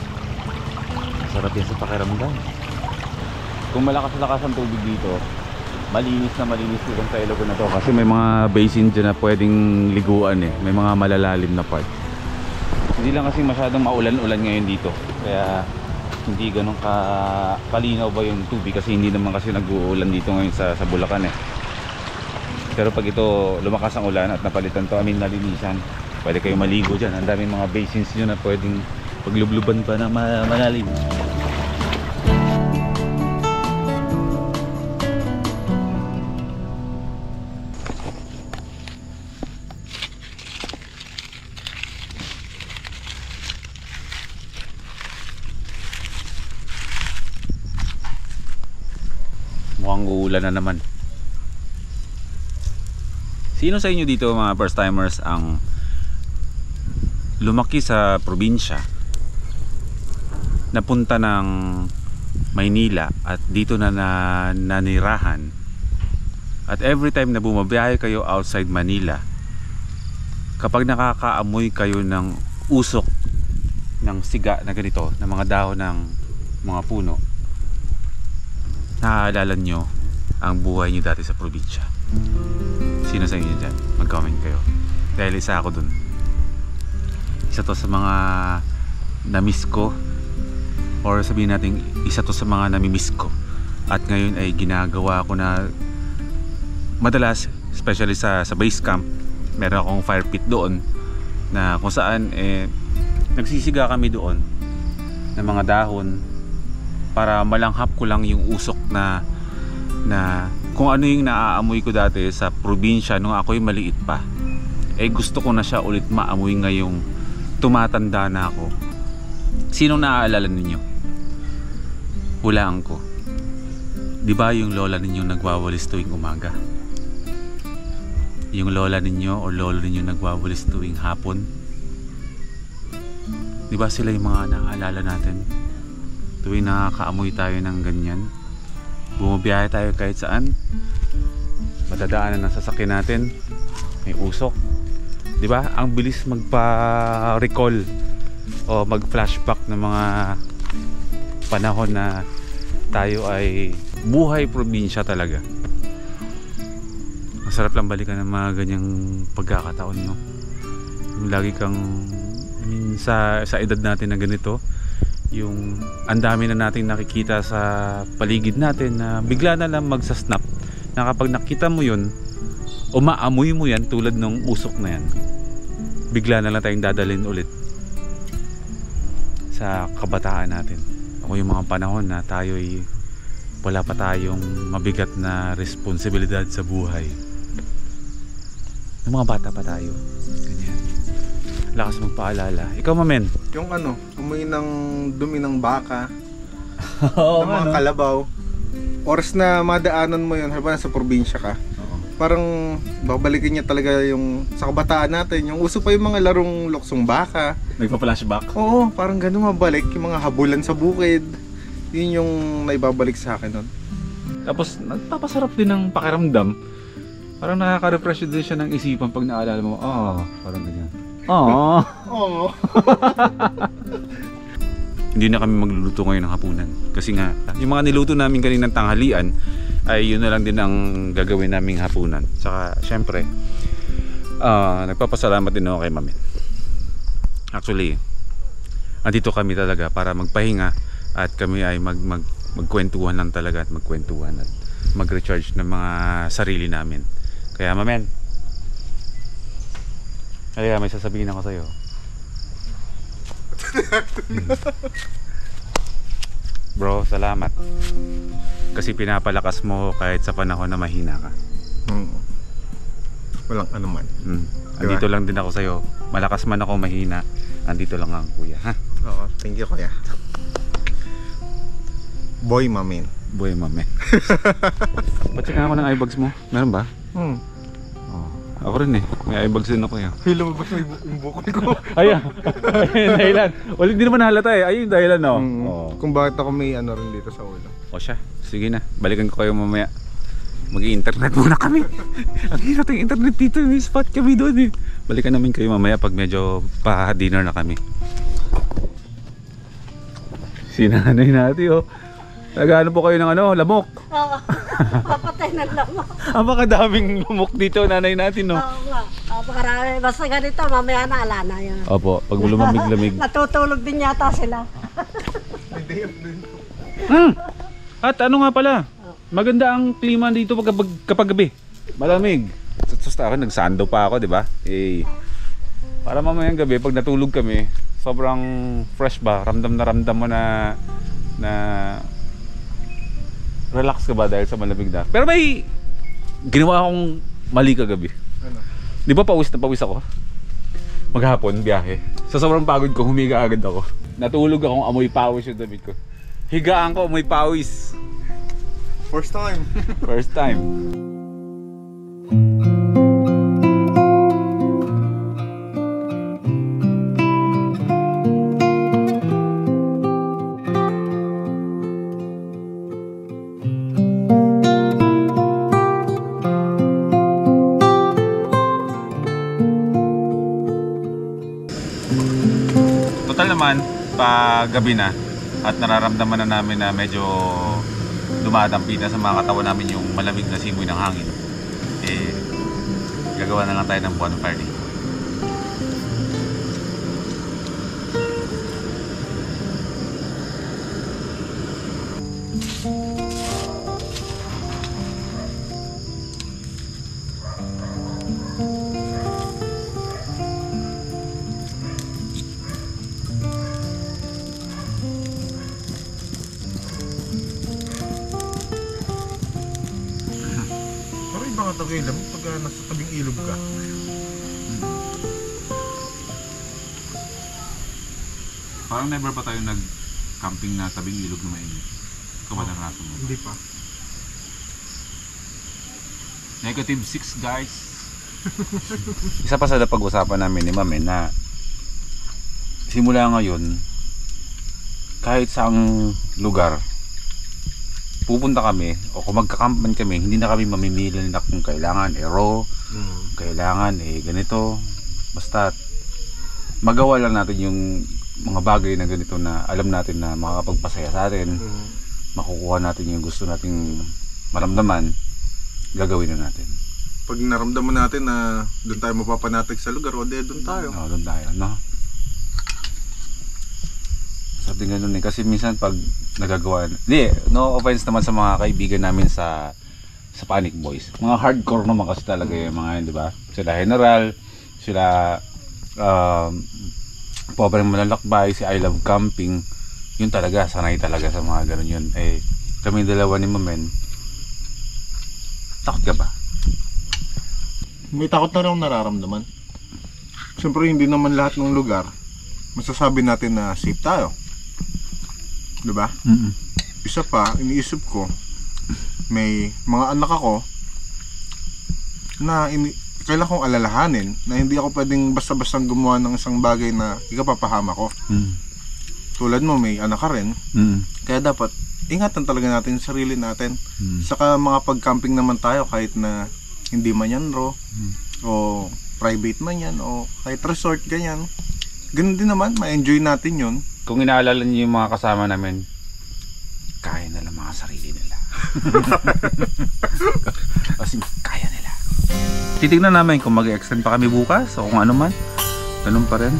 sarap yan sa pakiramdam. Kung malakas-lakas ang tubig dito, malinis dito sa ilog na to. Kasi may mga basin dyan na pwedeng liguan eh. May mga malalalim na part. Hindi lang kasi masyadong maulan-ulan ngayon dito. Kaya hindi ganun kalinaw ba yung tubig. Kasi hindi naman kasi nag-uulan dito ngayon sa Bulacan eh. Pero pag ito lumakas ang ulan at napalitan to, nalinisan, pwede kayo maligo dyan. Ang daming mga basins nyo na pwedeng paglubluban pa na malalim. Mukhang uulan na naman. Sino sa inyo dito mga first timers ang lumaki sa probinsya, napunta ng Maynila at dito na nanirahan, at every time na bumabiyahe kayo outside Manila, kapag nakakaamoy kayo ng usok ng siga na ganito, ng mga dahon ng mga puno, naaalala nyo ang buhay nyo dati sa probinsya? Sino sa inyo dyan? Mag-comment kayo. Dahil isa ako dun. Isa to sa mga na-miss ko, or sabihin natin isa to sa mga nami-miss ko, at ngayon ay ginagawa ko na madalas, especially sa base camp. Meron akong fire pit doon na kung saan nagsisiga kami doon ng mga dahon para malanghap ko lang yung usok na kung ano yung naaamoy ko dati sa probinsya nung ako'y maliit pa. Gusto ko na siya ulit maamoy ngayong tumatanda na ako. Sinong naaalala ninyo? Hulaan ko. Di ba yung lola ninyo nagwawalis tuwing umaga? Yung lola ninyo o lolo ninyo nagwawalis tuwing hapon? Di ba sila yung mga naaalala natin? Tuwing nakakaamoy tayo ng ganyan, bumabiyahe tayo kahit saan, madadaanan ng sasakyan natin, may usok. Di ba? Ang bilis magpa-recall o mag-flashback ng mga panahon na tayo ay buhay probinsya talaga. Masarap lang balikan ng mga ganyang pagkakataon, no? Yung lagi kang sa edad natin na ganito, yung ang dami na nating nakikita sa paligid natin na bigla na lang magsasnap na kapag nakita mo yun o maamoy mo yan tulad ng usok na yan, bigla na lang tayong dadalhin ulit sa kabataan natin. Ako yung mga panahon na tayo'y wala pa tayong mabigat na responsibilidad sa buhay. Yung mga bata pa tayo. Ganyan. Lakas magpaalala. Ikaw, mamen. Yung ano, amoy ng dumi ng baka, Oo, ng mga kalabaw. Oras na madaanan mo yun, halimbawa nasa probinsya ka, parang babalikin niya talaga yung sa kabataan natin. Yung uso pa yung mga larong luksong baka. Nagpa-flashback? Oo, parang ganun mabalik. Yung mga habulan sa bukid. Yun yung naibabalik sa akin nun. Tapos nagpapasarap din ng pakiramdam. Parang nakaka-refresh din siya ng isipan pag naalala mo. Parang ganyan. Oo. Hindi na kami magluluto ngayon ng hapunan. Kasi nga, yung mga niluto namin kaninang tanghalian ay yun na lang din ang gagawin naming hapunan. Saka, syempre, nagpapasalamat din ako kay Mami. Actually, andito kami talaga para magpahinga at kami ay magkwentuhan lang talaga at magkwentuhan at mag-recharge ng mga sarili namin. Kaya, Mamen, may sasabihin ako sa'yo. Bro, salamat. Kasi pinapalakas mo kahit sa panahon na mahina ka. Walang anuman. Andito lang din ako sa'yo. Malakas man ako mahina, andito lang ang kuya, ha? Oo, thank you kuya. Boy Mamen. Boy Mamen. Pacheck ako ng eyebags mo. Meron ba? Ako rin eh. May eyebags din ako eh. Hila mo ba yung bukol ko? Ayan. Ayun dahilan. Wala, hindi naman halata eh. Ayun yung dahilan, no? Kung bakit ako may ano rin dito sa ulo. O siya. Sige na. Balikan ko kayo mamaya. Mag-i-internet muna kami. Ang hirap yung internet dito. May spot kami doon eh. Balikan namin kayo mamaya pag medyo pa-dinner na kami. Sinanay natin oh. Nagano po kayo ng ano, lamok? Oo, papatay ng lamok. Ang makadaming lamok dito, nanay natin, no? Oo nga, pakarami. Basta ganito, mamaya na, ala na yan. Opo, pag lumamig-lamig. Natutulog din yata sila. At ano nga pala, maganda ang klima dito kapag gabi. Malamig. Sa akin, nag-sando pa ako, di ba? Para mamayang gabi, pag natulog kami, sobrang fresh ba? Ramdam mo na relax ka ba dahil sa malamig na. Pero may ginawa akong mali kagabi. Ano? Di ba pawis na pawis ako? Maghapon, biyahe. Sa sobrang pagod ko, humiga agad ako. Natulog akong amoy pawis yung damit ko. Higaan ko, amoy pawis. First time. First time. Naman pag gabi na at nararamdaman na namin na medyo dumadampi na sa mga katawan namin yung malamig na simoy ng hangin, gagawa na lang tayo ng bonfire dito. Tagay lang pag nasa tabing ilog ka. Parang never pa tayo nag-camping na tabing ilog na mainit. Ikaw ba naranasan mo? Hindi pa. -6 guys. Isa pa sa napag-usapan namin ni Mami na simula ngayon kahit saang lugar pupunta kami o kung magkakampan kami, hindi na kami mamimili na kung kailangan raw, kailangan ganito. Basta magawa lang natin yung mga bagay na ganito na alam natin na makakapagpasaya sa atin, makukuha natin yung gusto nating maramdaman, gagawin na natin. Pag naramdaman natin na doon tayo mapapanatig sa lugar, o doon tayo. Oo, doon tayo, no? Sabi nga nun kasi minsan pag nagagawa, no offense naman sa mga kaibigan namin sa Panic Boys, mga hardcore naman kasi talaga yung mga yun, di ba? Sila General, sila Pobreng Malalakbay, si I Love Camping, yun talaga, sanay talaga sa mga ganun yun. kami dalawa ni Mamen. Takot ka ba? May takot na rin akong nararamdaman. Siyempre hindi naman lahat ng lugar masasabi natin na safe tayo. Diba? Isa pa, iniisip ko, may mga anak ako na kailangan kong alalahanin na hindi ako pwedeng basta-bastang gumawa ng isang bagay na ikapapahama ko. Tulad mo, may anak ka rin. Kaya dapat ingatan talaga natin yung sarili natin. Saka mga pag-camping naman tayo kahit na hindi man yan raw o private man yan o kahit resort ganyan. Ganun din naman, ma-enjoy natin yun. Kung inaalala niyo yung mga kasama namin, kaya nila mga sarili nila. Kasi kaya nila. Titignan namin kung mag-extend pa kami bukas o kung ano man. Ganun pa rin.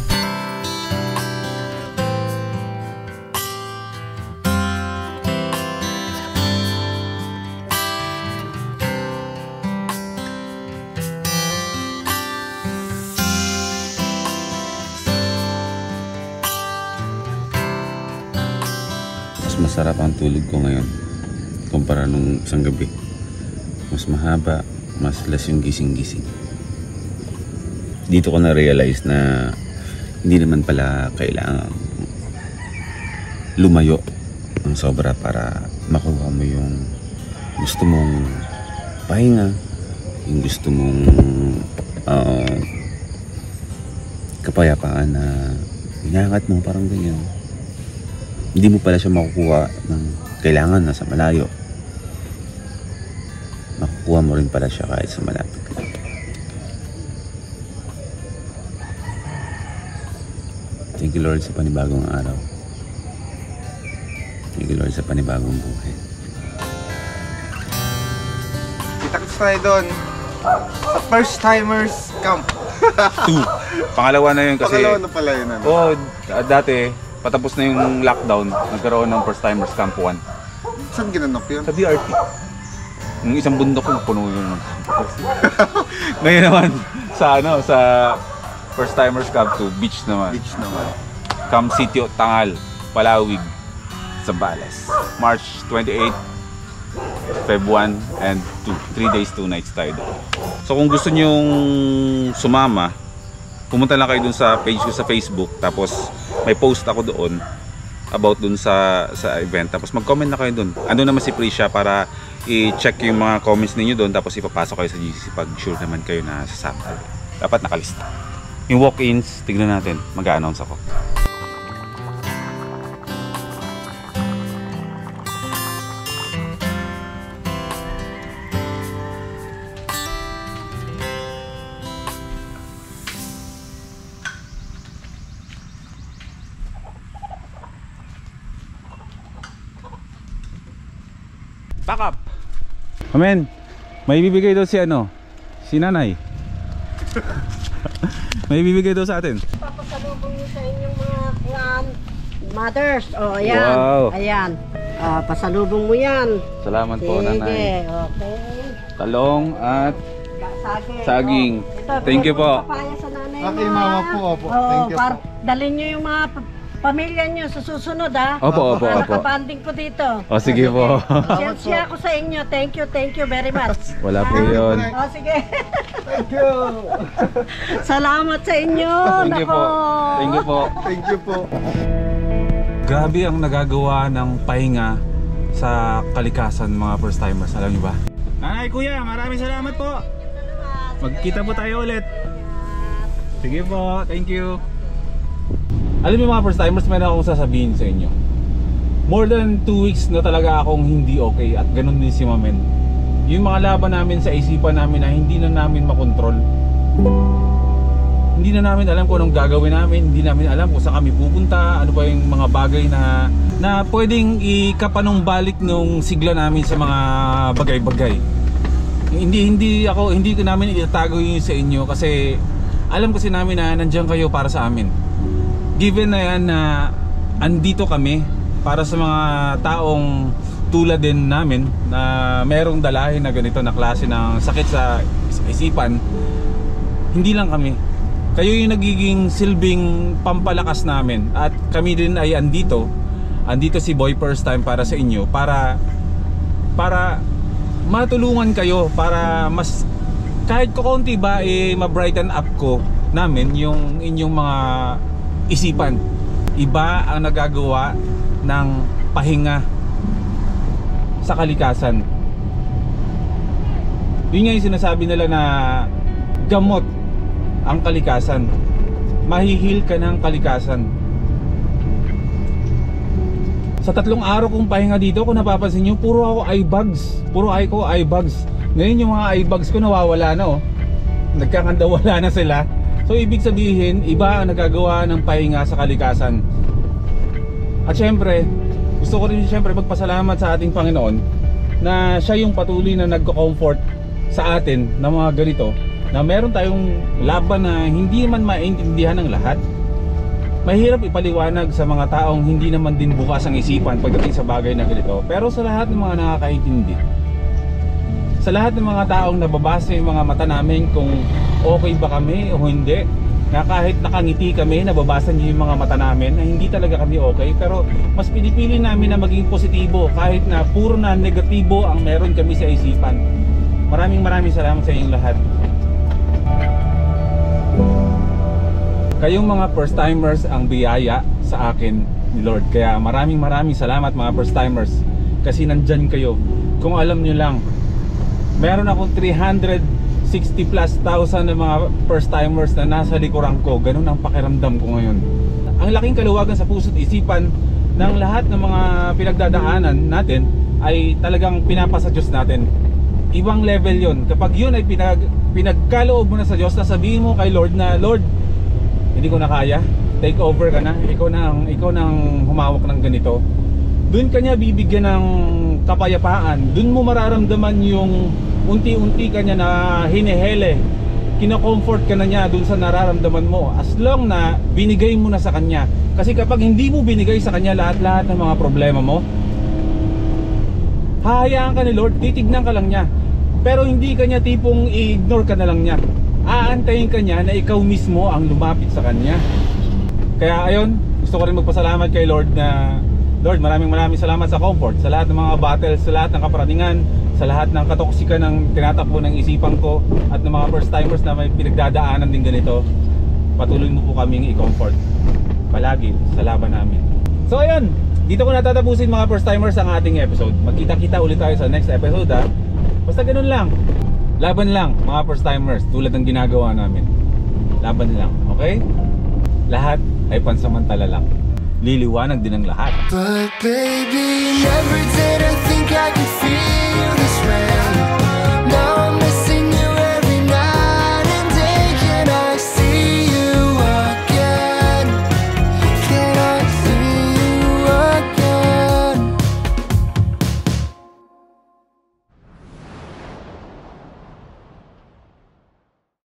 Masarap ang tulog ko ngayon kumpara nung isang gabi. Mas mahaba, mas less yung gising-gising. Dito ko na-realize na hindi naman pala kailangan lumayo ng sobra para makuha mo yung gusto mong pahinga, yung gusto mong kapayapaan na inaangat mo, parang ganyan. Hindi mo pala siya makukuha ng kailangan nasa malayo. Makukuha mo rin pala siya kahit sa malapit. Thank you Lord sa panibagong araw. Thank you Lord sa panibagong buhay. Kita-kits tayo doon sa First Timers Camp. 2. Pangalawa na yun kasi... Pangalawa na pala yun. Oo, dati patapos na yung lockdown, nagkaroon ng First Timers Camp 1. Saan ginanap yun? Sa DRT. Yung isang bundok ko, puno yun. Ngayon naman, sa First Timers Camp 2, beach naman. Beach naman. Camp Sitio, Tangal, Palawig, Zambales. March 28, Feb 1 and 2. 3 days, 2 nights tayo doon. So kung gusto nyong sumama, pumunta lang kayo dun sa page ko sa Facebook, tapos may post ako doon about dun sa event, tapos mag-comment na kayo dun. Ando naman si Prisha para i-check yung mga comments ninyo doon, tapos ipapasok kayo sa GCC pag sure naman kayo na sasama kayo. Dapat nakalista. Yung walk-ins, tignan natin, mag-a-announce ako. Pack up. Amen. May bibigay daw si nanay. May bibigay daw sa atin. Papasalubong niyo sa inyong mga mothers. Oh, ayan. Wow. Ayan. Pasalubong mo yan. Salamat po, nanay. Sige, okay. Talong at saging. Ito, Thank you po. papaya sa nanay Okay, mo, mama ah. po. Opo. Thank you po. Dalhin niyo yung mga pamilya niyo sa susunod, ha? Opo. Nakabanding ko dito. O sige po. Siya ako sa inyo. Thank you very much. Wala po yun. O sige. Thank you. Salamat sa inyo. Thank you po. Thank you po. Thank you po. Grabe ang nagagawa ng pahinga sa kalikasan mga first timers. Alam niyo ba? Nanay, kuya, maraming salamat po. Magkita po tayo ulit. Sige po. Thank you. Alam niyo mga first timers, meron akong sasabihin sa inyo. More than 2 weeks na talaga akong hindi okay, at ganun din si Mamen. Yung mga laban namin sa isipan namin na hindi na namin makontrol. Hindi na namin alam kung anong gagawin namin, hindi namin alam kung saan kami pupunta, ano pa yung mga bagay na pwedeng ikapanumbalik nung sigla namin sa mga bagay-bagay. Hindi ko namin itatago yun sa inyo kasi alam kasi namin na nandiyan kayo para sa amin. Given na yan na andito kami para sa mga taong tulad din namin na merong dalahin na ganito na klase ng sakit sa isipan, hindi lang kami. Kayo yung nagiging silbing pampalakas namin, at kami din ay andito si Boy First Time para sa inyo, para para matulungan kayo, para mas kahit kukunti ba ma-brighten up ko namin yung inyong mga isipan. Iba ang nagagawa ng pahinga sa kalikasan. Yun nga yung sinasabi nila na gamot ang kalikasan. Mahihil ka ng kalikasan. Sa 3 araw kong pahinga dito, kung napapansin nyo, puro ako eye bags. Puro eye ko eye bags. Ngayon yung mga eye bags ko nawawala na oh. Nagkakandawala na sila. So ibig sabihin, iba ang nagagawa ng pahinga sa kalikasan. At syempre, gusto ko rin syempre magpasalamat sa ating Panginoon na siya yung patuloy na nagko-comfort sa atin ng mga ganito, na meron tayong laban na hindi man maintindihan ng lahat. Mahirap ipaliwanag sa mga taong hindi naman din bukas ang isipan pagdating sa bagay na ganito. Pero sa lahat ng mga nakakaintindi, sa lahat ng mga taong nababasa yung mga mata namin kung okay ba kami o hindi, na kahit nakangiti kami, nababasa niyo yung mga mata namin na hindi talaga kami okay, pero mas pinipili namin na maging positibo kahit na puro na negatibo ang meron kami sa isipan. Maraming salamat sa inyong lahat. Kayong mga first timers ang biyaya sa akin ni Lord. Kaya maraming salamat mga first timers, kasi nandyan kayo. Kung alam nyo lang, meron akong 360,000+ na mga first timers na nasa likuran ko. Ganun ang pakiramdam ko ngayon. Ang laking kaluwagan sa puso't isipan ng lahat ng mga pinagdadaanan natin ay talagang pinapasa Diyos natin. Ibang level yon. Kapag yun ay pinagkaloob mo na sa Diyos, sasabihin mo kay Lord na, Lord, hindi ko na kaya, take over ka na, ikaw nang humawak ng ganito. Doon kanya bibigyan ng kapayapaan. Doon mo mararamdaman yung unti-unti kanya na hinihele, kino-comfort ka na niya doon sa nararamdaman mo, as long na binigay mo na sa kanya. Kasi kapag hindi mo binigay sa kanya lahat-lahat ng mga problema mo, hahayaan ka ni Lord, titignan ka lang niya. Pero hindi kanya tipong i-ignore ka na lang niya. Aantayin ka niya na ikaw mismo ang lumapit sa kanya. Kaya ayun, gusto ko rin magpasalamat kay Lord na, Lord, maraming salamat sa comfort, sa lahat ng mga battles, sa lahat ng kaparatingan, sa lahat ng katoksikan ng tinatakbo ng isipan ko, at ng mga first timers na may pinagdadaanan din ganito. Patuloy mo po kaming i-comfort palagi sa laban namin. So ayun, dito ko natatapusin mga first timers ang ating episode. Magkita-kita ulit tayo sa next episode ha. Basta ganun lang, laban lang mga first timers, tulad ng ginagawa namin. Laban lang, okay? Lahat ay pansamantala lang. Liliwanag din ang lahat. But baby, never did I think I could